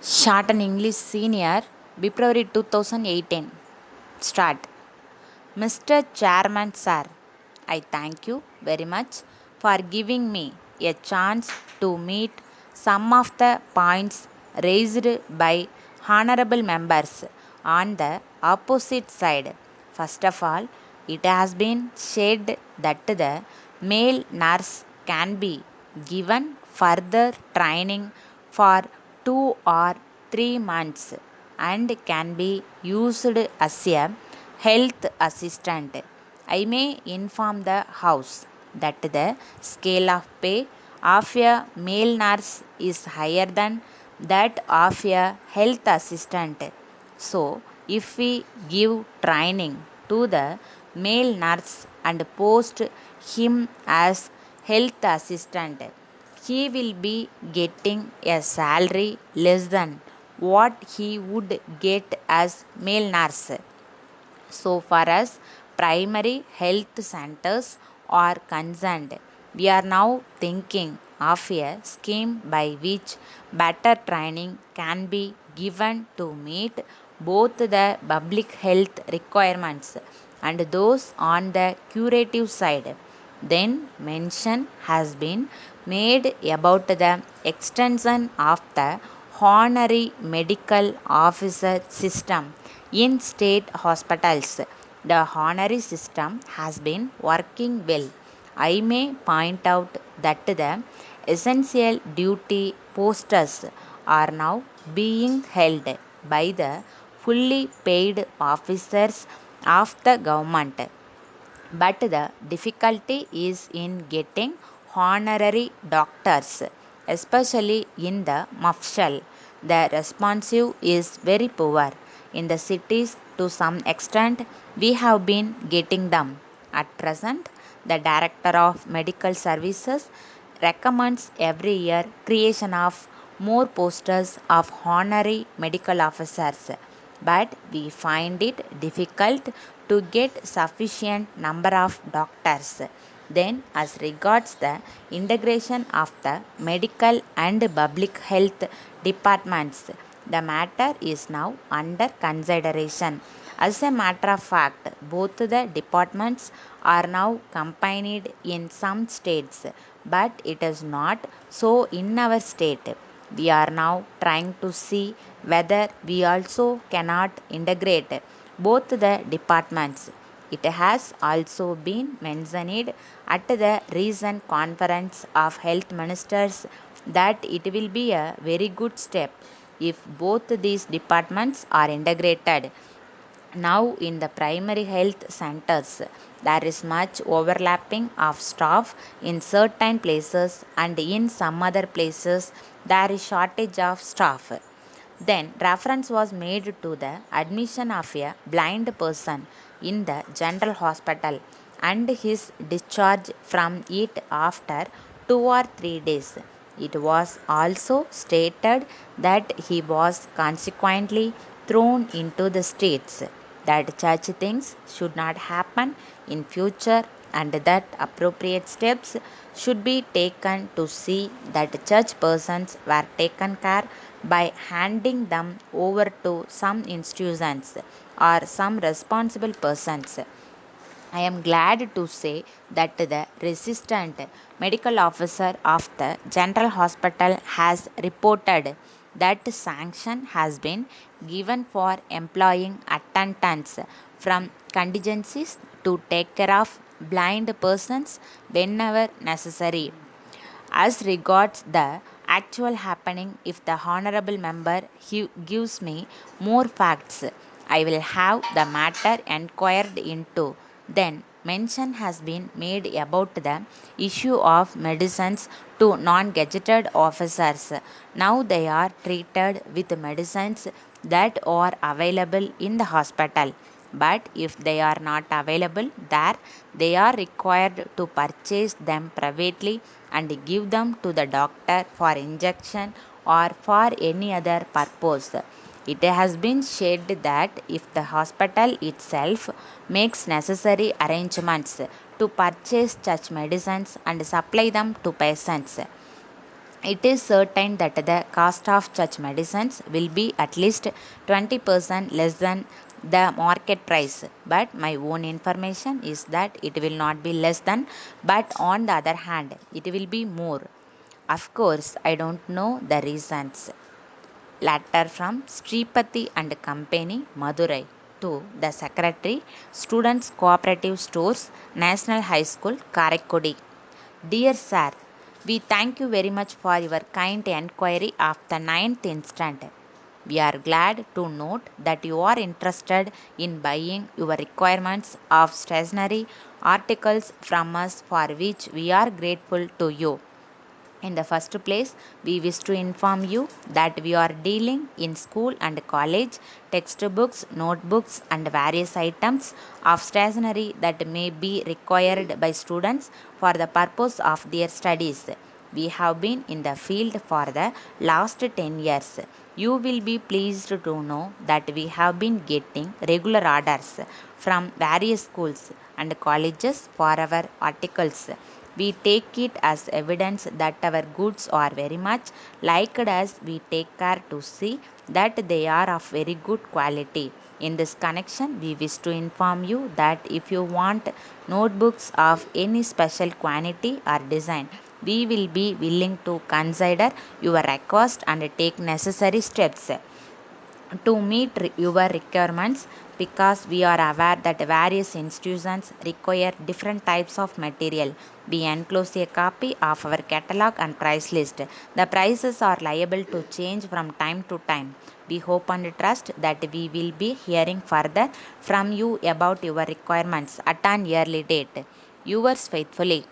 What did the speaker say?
Sharton English Senior, February 2018. Start. Mr. Chairman Sir, I thank you very much for giving me a chance to meet some of the points raised by honorable members on the opposite side. First of all, it has been said that the male nurse can be given further training for 2 or 3 months and can be used as a health assistant. I may inform the House that the scale of pay of a male nurse is higher than that of a health assistant. So, if we give training to the male nurse and post him as health assistant, he will be getting a salary less than what he would get as male nurse. So far as primary health centers are concerned, we are now thinking of a scheme by which better training can be given to meet both the public health requirements and those on the curative side. Then mention has been made about the extension of the honorary medical officer system in state hospitals. The honorary system has been working well. I may point out that the essential duty posters are now being held by the fully paid officers of the government, but the difficulty is in getting honorary doctors, especially in the mafshal. The responsive is very poor. In the cities, to some extent, we have been getting them. At present, the Director of Medical Services recommends every year creation of more posters of honorary medical officers, but we find it difficult to get sufficient number of doctors. Then, as regards the integration of the medical and public health departments, the matter is now under consideration. As a matter of fact, both the departments are now combined in some states, but it is not so in our state. We are now trying to see whether we also cannot integrate both the departments. It has also been mentioned at the recent conference of health ministers that it will be a very good step if both these departments are integrated. Now, in the primary health centers, there is much overlapping of staff in certain places, and in some other places, there is shortage of staff. Then, reference was made to the admission of a blind person in the general hospital and his discharge from it after 2 or 3 days. It was also stated that he was consequently thrown into the streets, that such things should not happen in future and that appropriate steps should be taken to see that such persons were taken care by handing them over to some institutions or some responsible persons. I am glad to say that the Assistant Medical Officer of the General Hospital has reported that sanction has been given for employing attendants from contingencies to take care of blind persons whenever necessary. As regards the actual happening, if the honorable member gives me more facts, I will have the matter enquired into. Then, mention has been made about the issue of medicines to non gazetted officers. Now they are treated with medicines that are available in the hospital, but if they are not available there, they are required to purchase them privately and give them to the doctor for injection or for any other purpose. It has been said that if the hospital itself makes necessary arrangements to purchase such medicines and supply them to patients, It is certain that the cost of such medicines will be at least 20% less than the market price. But my own information is that it will not be less than, but on the other hand, it will be more. Of course, I don't know the reasons. Letter from Sripati and Company, Madurai, to the Secretary, Students Cooperative Stores, National High School, Karaikudi. Dear Sir, we thank you very much for your kind enquiry of the ninth instant. We are glad to note that you are interested in buying your requirements of stationery articles from us, for which we are grateful to you. In the first place, we wish to inform you that we are dealing in school and college textbooks, notebooks, and various items of stationery that may be required by students for the purpose of their studies. We have been in the field for the last 10 years. You will be pleased to know that we have been getting regular orders from various schools and colleges for our articles. We take it as evidence that our goods are very much liked, as we take care to see that they are of very good quality. In this connection, we wish to inform you that if you want notebooks of any special quantity or design, we will be willing to consider your request and take necessary steps to meet your requirements, because we are aware that various institutions require different types of material. We enclose a copy of our catalog and price list. The prices are liable to change from time to time. We hope and trust that we will be hearing further from you about your requirements at an early date. Yours faithfully,